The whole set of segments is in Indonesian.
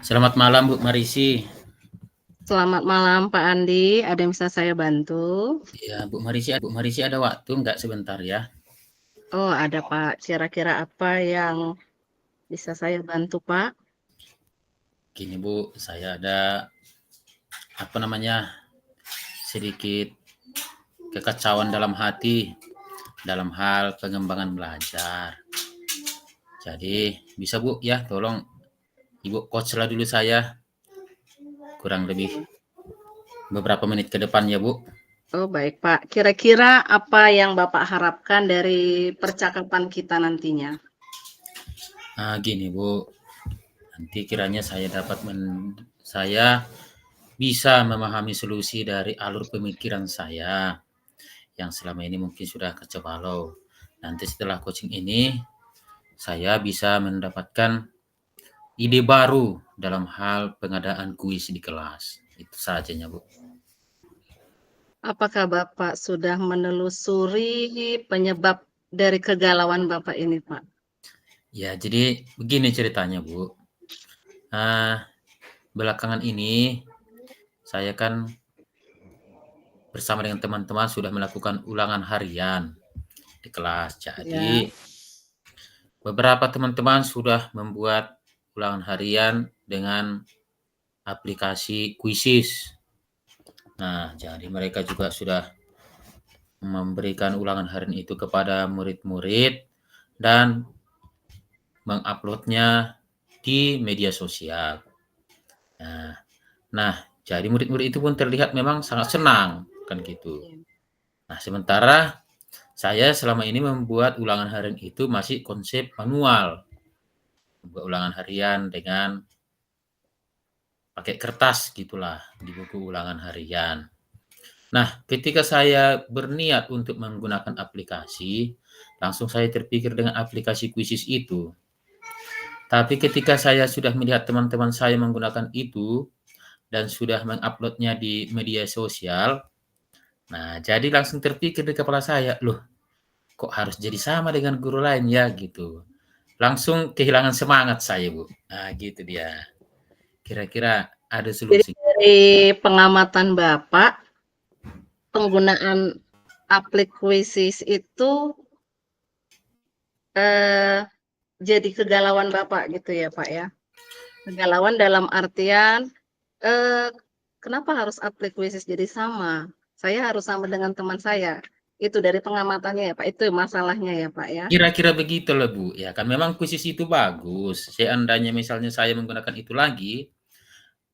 Selamat malam Bu Marisi. Selamat malam Pak Andi, ada yang bisa saya bantu? Ya, Bu Marisi ada waktu nggak sebentar ya? Oh ada Pak, kira-kira apa yang bisa saya bantu Pak? Gini Bu, saya ada apa namanya sedikit kekacauan dalam hati dalam hal pengembangan belajar. Jadi bisa Bu ya, tolong Ibu coach lah dulu saya kurang lebih beberapa menit ke depan ya Bu. Oh baik Pak, kira-kira apa yang Bapak harapkan dari percakapan kita nantinya? Nah, gini Bu, nanti kiranya saya bisa memahami solusi dari alur pemikiran saya yang selama ini mungkin sudah kacau balau. Nanti setelah coaching ini, saya bisa mendapatkan ide baru dalam hal pengadaan kuis di kelas. Itu sajanya, Bu. Apakah Bapak sudah menelusuri penyebab dari kegalauan Bapak ini Pak? Ya, jadi begini ceritanya, Bu. Belakangan ini, saya kan bersama dengan teman-teman sudah melakukan ulangan harian di kelas. Jadi, Ya, beberapa teman-teman sudah membuat ulangan harian dengan aplikasi Quizzes. Nah, jadi mereka juga sudah memberikan ulangan harian itu kepada murid-murid dan menguploadnya di media sosial. Nah, nah, jadi murid-murid itu pun terlihat memang sangat senang, kan gitu. iya. Nah, sementara saya selama ini membuat ulangan harian itu masih konsep manual. Membuat ulangan harian dengan pakai kertas gitulah di buku ulangan harian. Nah, ketika saya berniat untuk menggunakan aplikasi, langsung saya terpikir dengan aplikasi Quizzes itu. Tapi ketika saya sudah melihat teman-teman saya menggunakan itu dan sudah menguploadnya di media sosial, nah jadi langsung terpikir di kepala saya, loh kok harus jadi sama dengan guru lain ya gitu. Langsung kehilangan semangat saya Bu. Nah gitu dia. Kira-kira ada Jadi solusi. dari pengamatan Bapak, penggunaan aplikasi itu eh, jadi kegalauan Bapak gitu ya Pak ya? Kegalauan dalam artian, eee, kenapa harus aplik-quizzes jadi sama? Saya harus sama dengan teman saya. Itu dari pengamatannya ya Pak, itu masalahnya ya Pak ya? Kira-kira begitu loh Bu. Ya kan memang Quizzes itu bagus. Seandainya misalnya saya menggunakan itu lagi,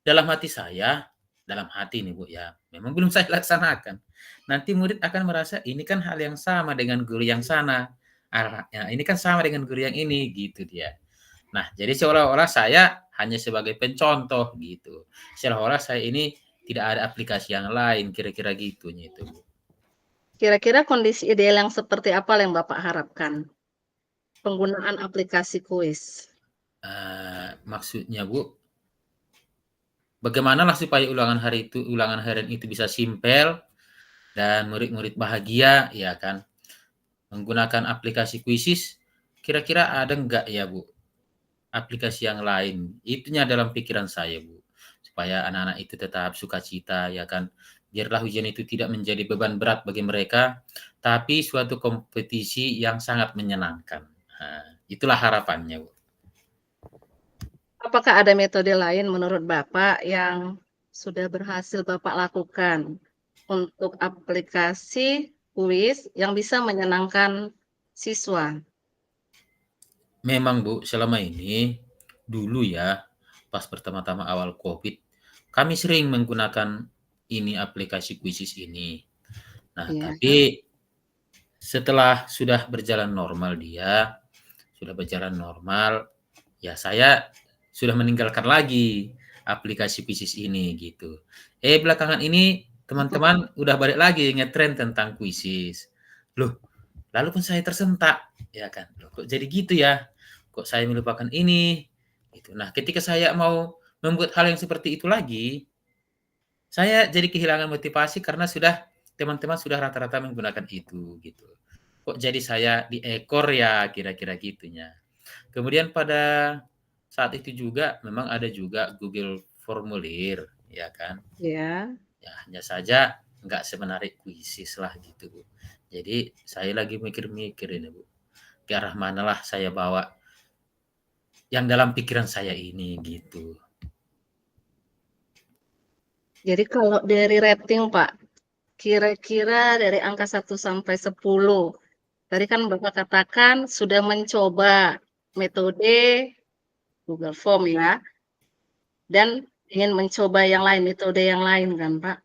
dalam hati saya, dalam hati nih Bu ya, memang belum saya laksanakan. Nanti murid akan merasa ini kan hal yang sama dengan guru yang sana. Ya, ini kan sama dengan guru yang ini gitu dia. Nah, jadi seolah-olah saya hanya sebagai pencontoh gitu. Seolah-olah saya ini tidak ada aplikasi yang lain, kira-kira gitunya itu Bu. Kira-kira kondisi ideal yang seperti apa yang Bapak harapkan? Penggunaan aplikasi kuis. Maksudnya Bu, bagaimanalah supaya ulangan harian itu bisa simpel dan murid-murid bahagia, ya kan? Menggunakan aplikasi Quizzes, kira-kira ada enggak ya, Bu, aplikasi yang lain? Itunya dalam pikiran saya, Bu. Supaya anak-anak itu tetap sukacita, ya kan? Biarlah ujian itu tidak menjadi beban berat bagi mereka, tapi suatu kompetisi yang sangat menyenangkan. Nah, itulah harapannya, Bu. Apakah ada metode lain menurut Bapak yang sudah berhasil Bapak lakukan untuk aplikasi kuis yang bisa menyenangkan siswa? Memang, Bu, selama ini, dulu ya, pas pertama-tama awal COVID, kami sering menggunakan ini aplikasi Quizzes ini. Nah, Iya. tapi setelah sudah berjalan normal sudah berjalan normal, ya saya sudah meninggalkan lagi aplikasi Quizzes ini gitu. Belakangan ini teman-teman udah balik lagi ngetren tentang Quizzes. Loh, lalu pun saya tersentak, ya kan. Loh, kok jadi gitu ya? Kok saya melupakan ini? Gitu. Nah, ketika saya mau membuat hal yang seperti itu lagi, saya jadi kehilangan motivasi karena teman-teman sudah rata-rata menggunakan itu gitu. Kok jadi saya di ekor ya kira-kira gitunya. Kemudian pada saat itu juga memang ada juga Google Formulir, ya kan. Ya. Ya hanya saja nggak semenarik kuisis lah gitu, Bu. Jadi saya lagi mikir-mikir ini, Bu, ke arah manalah saya bawa yang dalam pikiran saya ini gitu. Jadi kalau dari rating Pak, kira-kira dari angka 1 sampai 10, tadi kan Bapak katakan sudah mencoba metode Google Form ya, dan ingin mencoba yang lain, metode yang lain kan Pak.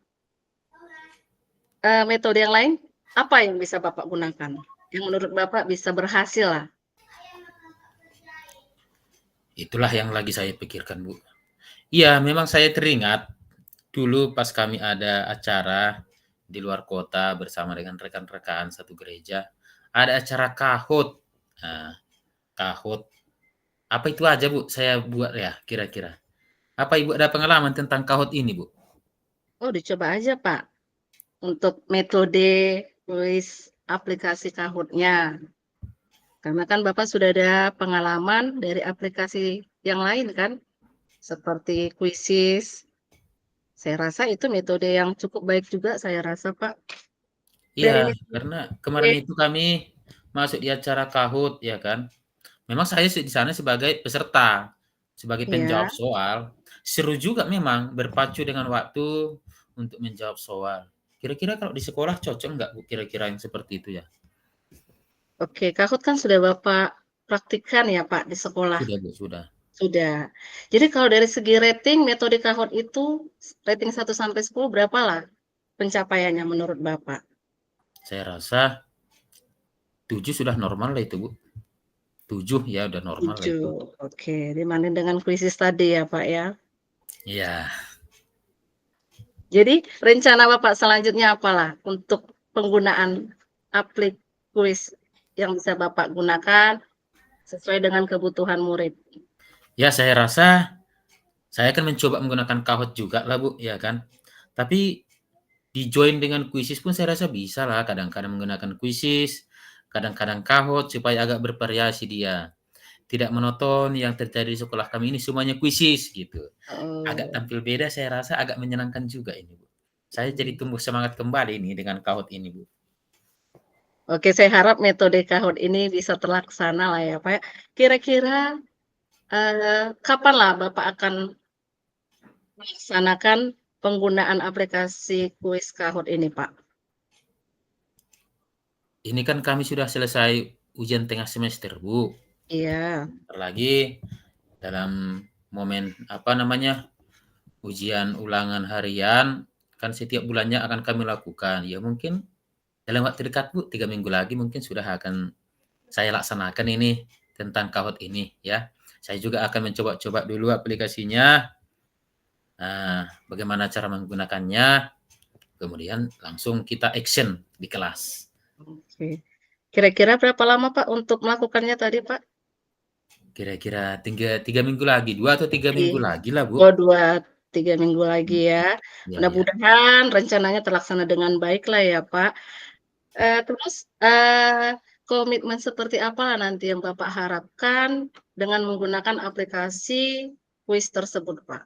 Metode yang lain, apa yang bisa Bapak gunakan? Yang menurut Bapak bisa berhasil lah? Itulah yang lagi saya pikirkan, Bu. Iya, memang saya teringat dulu pas kami ada acara di luar kota bersama dengan rekan-rekan satu gereja, ada acara kahut. Nah, kahut, apa itu aja, Bu, saya buat ya kira-kira? Apa Ibu ada pengalaman tentang kahut ini, Bu? Oh dicoba aja Pak, untuk metode kuis aplikasi Kahoot-nya. Karena kan Bapak sudah ada pengalaman dari aplikasi yang lain kan, seperti Quizizz. Saya rasa itu metode yang cukup baik juga saya rasa, Pak. Iya, Dari karena metode kemarin itu kami masuk di acara kahut, ya kan. Memang saya di sana sebagai peserta, sebagai penjawab ya, soal. Seru juga memang berpacu dengan waktu untuk menjawab soal. Kira-kira kalau di sekolah cocok nggak, Bu, kira-kira yang seperti itu ya? oke, Kahoot kan sudah Bapak praktikkan ya, Pak, di sekolah? Sudah, Bu, sudah. Sudah. Jadi kalau dari segi rating metode Kahoot itu rating 1 sampai 10 berapalah pencapaiannya menurut Bapak? Saya rasa 7 sudah normal lah itu, Bu. 7 ya udah normal lah itu. 7, oke, dibanding dengan Quizizz tadi ya, Pak, ya? Iya. Jadi rencana Bapak selanjutnya apalah untuk penggunaan kuis yang bisa Bapak gunakan sesuai dengan kebutuhan murid? Ya saya rasa saya akan mencoba menggunakan Kahoot juga lah, Bu, ya kan. Tapi di-join dengan Quizizz pun saya rasa bisa lah, kadang-kadang menggunakan Quizizz, kadang-kadang Kahoot supaya agak bervariasi dia. Tidak monoton yang terjadi di sekolah kami ini semuanya Quizizz gitu. Agak Oh, tampil beda saya rasa agak menyenangkan juga ini, Bu. Saya jadi tumbuh semangat kembali ini dengan Kahoot ini, Bu. oke, saya harap metode Kahoot ini bisa terlaksana lah ya, Pak, ya. Kira-kira, kapanlah Bapak akan melaksanakan penggunaan aplikasi kuis Kahoot ini, Pak? Ini kan kami sudah selesai ujian tengah semester, Bu. Iya, Bentar lagi dalam momen apa namanya, ujian ulangan harian kan setiap bulannya akan kami lakukan. Ya mungkin dalam waktu dekat, Bu, 3 minggu lagi mungkin sudah akan saya laksanakan ini tentang Kahoot ini ya. Saya juga akan mencoba-coba dulu aplikasinya, bagaimana cara menggunakannya, kemudian langsung kita action di kelas. oke. Kira-kira berapa lama, Pak, untuk melakukannya tadi, Pak? Kira-kira 3 minggu lagi, 2 atau 3 minggu Di lagi lah, Bu. oh 2, 3 minggu lagi ya. Iya, iya. Mudah-mudahan rencananya terlaksana dengan baik lah ya, Pak. Terus, komitmen seperti apa nanti yang Bapak harapkan dengan menggunakan aplikasi kuis tersebut, Pak?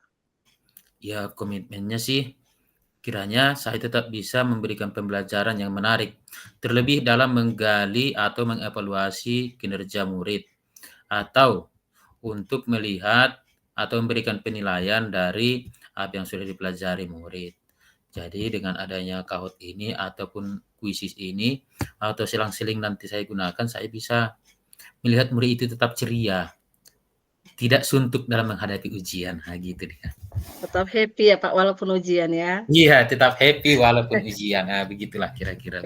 Ya komitmennya sih kiranya saya tetap bisa memberikan pembelajaran yang menarik, terlebih dalam menggali atau mengevaluasi kinerja murid, atau untuk melihat atau memberikan penilaian dari apa yang sudah dipelajari murid. Jadi dengan adanya Kahoot ini ataupun Quizizz ini atau selang-seling nanti saya gunakan, saya bisa melihat murid itu tetap ceria, tidak suntuk dalam menghadapi ujian. Nah, gitu dia. Tetap happy ya, Pak, walaupun ujian ya? Iya, tetap happy walaupun ujian. Nah, begitulah kira-kira.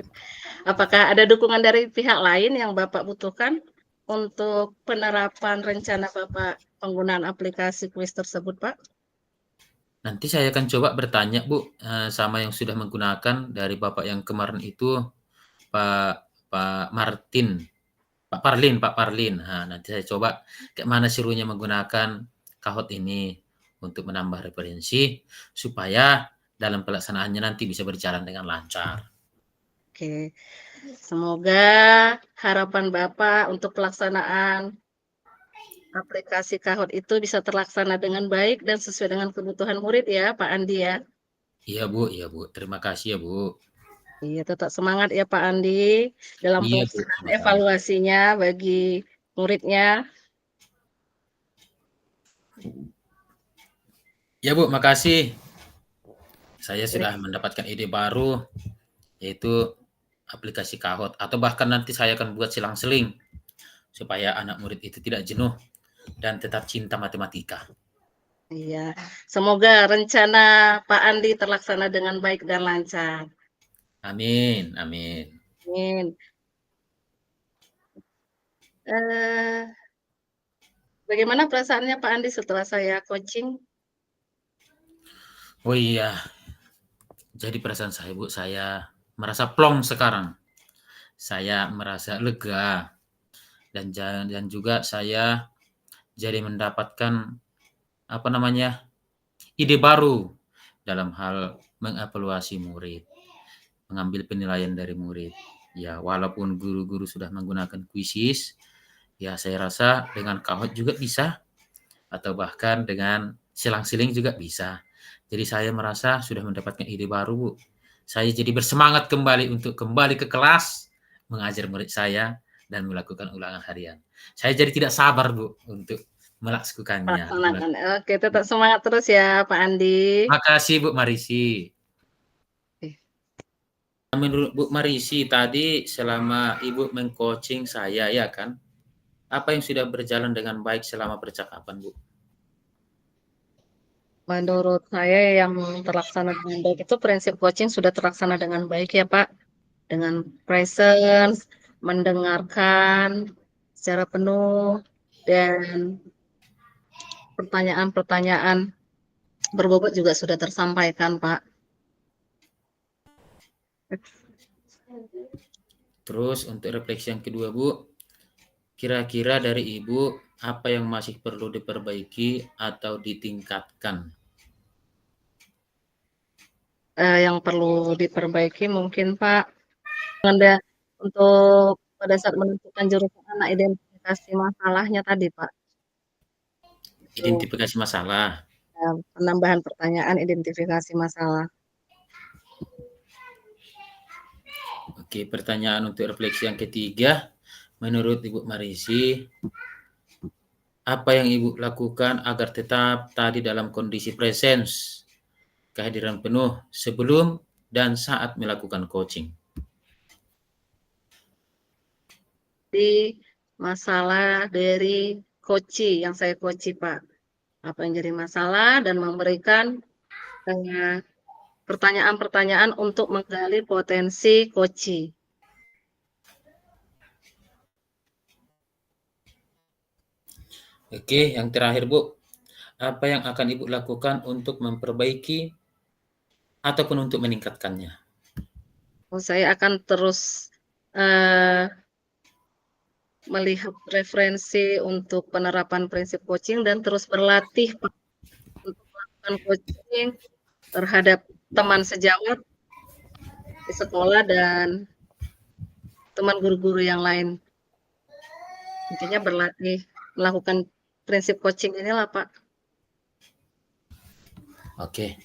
Apakah ada dukungan dari pihak lain yang Bapak butuhkan untuk penerapan rencana Bapak penggunaan aplikasi kuis tersebut, Pak? Nanti saya akan coba bertanya, Bu, sama yang sudah menggunakan dari Bapak yang kemarin itu, Pak Pak Martin, Pak Parlin. Nah, nanti saya coba kayak mana serunya menggunakan Kahoot ini untuk menambah referensi supaya dalam pelaksanaannya nanti bisa berjalan dengan lancar. Oke, semoga harapan Bapak untuk pelaksanaan aplikasi Kahoot itu bisa terlaksana dengan baik dan sesuai dengan kebutuhan murid ya, Pak Andi ya. Iya Bu, terima kasih ya Bu. Iya, tetap semangat ya Pak Andi dalam Iya Bu, pelaksanaan sama-sama. evaluasinya bagi muridnya. Ya Bu, makasih. Saya Ini sudah mendapatkan ide baru, yaitu aplikasi Kahoot, atau bahkan nanti saya akan buat selang-seling supaya anak murid itu tidak jenuh dan tetap cinta matematika. iya, semoga rencana Pak Andi terlaksana dengan baik dan lancar. Amin, amin. Amin. Bagaimana perasaannya Pak Andi setelah saya coaching? Oh iya, jadi perasaan saya Bu, saya merasa plong sekarang. Saya merasa lega dan juga saya jadi mendapatkan apa namanya? Ide baru dalam hal mengevaluasi murid, mengambil penilaian dari murid. Ya, walaupun guru-guru sudah menggunakan kuisis, ya saya rasa dengan Kahoot juga bisa, atau bahkan dengan selang-seling juga bisa. Jadi saya merasa sudah mendapatkan ide baru, Bu. Saya jadi bersemangat kembali untuk kembali ke kelas, mengajar murid saya, dan melakukan ulangan harian. Saya jadi tidak sabar, Bu, untuk melakukannya. Pelaksanaan. Oke, tetap semangat terus ya Pak Andi. Makasih Bu Marisi. Eh, Menurut Bu Marisi tadi selama Ibu meng-coaching saya ya kan, apa yang sudah berjalan dengan baik selama percakapan Bu? Menurut saya yang terlaksana dengan baik itu prinsip coaching sudah terlaksana dengan baik ya Pak. Dengan presence, mendengarkan secara penuh, dan pertanyaan-pertanyaan berbobot juga sudah tersampaikan Pak. Terus untuk refleksi yang kedua Bu, kira-kira dari Ibu apa yang masih perlu diperbaiki atau ditingkatkan? Yang perlu diperbaiki mungkin Pak, Anda untuk pada saat menentukan jurusan anak identifikasi masalahnya tadi Pak. Itu Identifikasi masalah. penambahan pertanyaan identifikasi masalah. Oke, pertanyaan untuk refleksi yang ketiga, menurut Ibu Marisi, apa yang Ibu lakukan agar tetap tadi dalam kondisi presence, kehadiran penuh sebelum dan saat melakukan coaching? Di masalah dari coaching yang saya coaching Pak. Apa yang jadi masalah dan memberikan pertanyaan-pertanyaan untuk menggali potensi coaching. Oke, yang terakhir Bu, apa yang akan Ibu lakukan untuk memperbaiki ataupun untuk meningkatkannya? Saya akan terus uh, melihat referensi untuk penerapan prinsip coaching dan terus berlatih Pak, untuk melakukan coaching terhadap teman sejawat di sekolah dan teman guru-guru yang lain. Intinya berlatih melakukan prinsip coaching inilah Pak. Oke,